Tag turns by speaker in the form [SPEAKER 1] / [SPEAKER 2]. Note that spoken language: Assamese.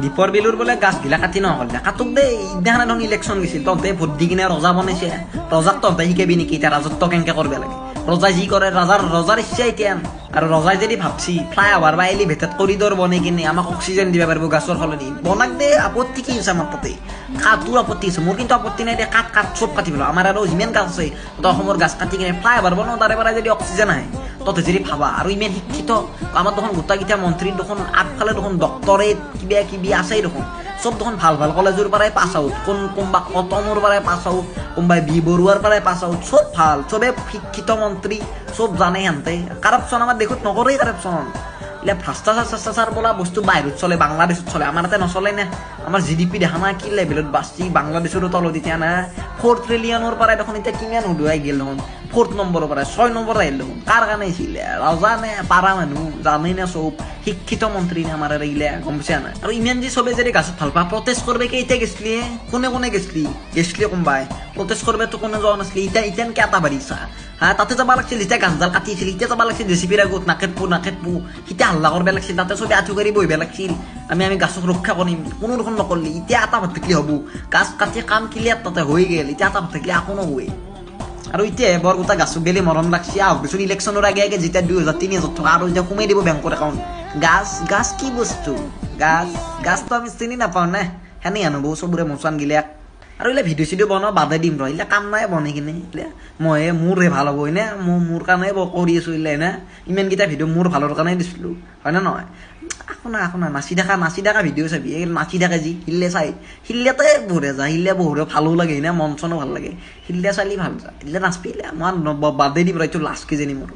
[SPEAKER 1] দীপৰ বিলুৰ বোলে গাছ গিলা কাটি নহ'লে কাটোক দেই ইদিনাখন এখন ইলেকশ্যন গৈছিল তহঁতে ভোট দি কিনে ৰজা বনাইছে ৰজাক তহঁতে শিকাবি নেকি এতিয়া ৰাজত্ব কেনেকে কৰিব লাগে ৰজাই যি কৰে ৰজাৰ ইচ্ছা এতিয়া আৰু ৰজাই যদি ভাবছি ফ্লাইঅভাৰ বা এলিভেটেড কৰিডৰ বনাই কিনে আমাক অক্সিজেন দিব পাৰিব গাছৰ সলনি বনাক দে আপত্তি কি হৈছে আমাৰ তাতে তোৰ আপত্তি আছে মোৰ কিন্তু আপত্তি নাই দে কাট চব কাটি পেলাও আমাৰ আৰু যিমান গাছ আছে অসমৰ গাছ কাটি কিনে ফ্লাইঅভাৰ বনাও তাৰে পৰা যদি অক্সিজেন আহে তহঁতে যদি ভাবা আৰু ইমান শিক্ষিত আমাৰ দেখোন গোটেইকেইটা মন্ত্ৰী দেখোন আগফালে দেখোন ডক্টৰেট কিবা কিবি আছেই দেখোন চব দেখোন ভাল কলেজৰ পৰাই পাছ আউট কোনোবা কটনৰ পৰাই পাছ আউট কোনোবাই বি বৰুৱাৰ পৰাই পাছ আউট চব ভাল চবে শিক্ষিত মন্ত্ৰী চব জানে সিহঁতে কাৰাপশ্যন আমাৰ দেশত নকৰেই কাৰাপশ্যন এতিয়া ভ্ৰষ্টাচাৰ বোলা বস্তু বাহিৰত চলে বাংলাদেশত চলে আমাৰ ইয়াতে নচলে নে আমাৰ GDP দেখা নাই কি লেভেলত বাঢ়ছি বাংলাদেশৰো তলত এতিয়া না 4 ট্ৰিলিয়নৰ পৰাই দেখোন এতিয়া কিমান উদুৱাই গেল দেখোন 4th নম্বৰৰ পৰাই 6 নম্বৰ আহিল দেখোন কাৰ কাৰণে আহিছিল ৰজা নে পাৰা মানুহ জানেই না চব শিক্ষিত মন্ত্ৰী নে আমাৰ এইগিলা গম পাইছা না আৰু ইমান যে চবে যদি গাছত ভাল পা প্ৰটেষ্ট কৰবে কেইটা গেছলি কোনে গেছলি কোনবাই প্ৰটেষ্ট কৰবে তো কোনে যোৱা নাছিলে এতিয়া এটা বাঢ়িছা তাতে যাব লাগছিল যেতিয়া গাছডাল কাটিছিল এতিয়া যাব লাগছিল জেচিপিৰ আগত নাকেত পু এতিয়া হাল্লা কৰিব লাগিছিল তাতে চবে আঁঠু কাঢ়ি বহিব লাগিছিল আমি গাছক ৰক্ষা কৰিম কোনো দেখোন নকৰলি এতিয়া এটা ভাত থাকিলে হ'ব গাছ কাটি কাম ক্লিয়াৰ তাতে হৈ গেল এতিয়া এটা ভাত থাকিলে একো নহয় আৰু এতিয়া বৰ গোটা গাছক গেলি মৰম লাগছি আহকচোন ইলেকশ্যনৰ আগে যেতিয়া 2000-3000 টকা আৰু এতিয়া সোমাই দিব বেংকৰ একাউণ্ট গাছ কি বস্তু গাছটো আমি চিনি নাপাওঁ নে সেনে আনো বহু চবৰে মচান গিলাক আৰু এইবিলাক ভিডিঅ' চিডিঅ' বনাওঁ বাদে দিম ৰ এইবিলাক কাম নাই বনাই কিনে মই মোৰহে ভাল হ'ব হয়নে মোৰ কাৰণে কৰি আছোঁ এইবিলাক না ইমানকেইটা ভিডিঅ' মোৰ ভালৰ কাৰণে দিছিলোঁ হয় নে নহয় শুনা নাচি থকা ভিডিঅ' চাবি এই নাচি থাকে যি শিল্লাতে বঢ়িয়া যা শিল্লা বঢ়িয়া ভালো লাগে না মন চনো ভাল লাগে শিল্লা চালি ভাল যা শিল্লা নাচবি মই বাদে দিম ৰ এইটো লাষ্ট কিজানি মোৰ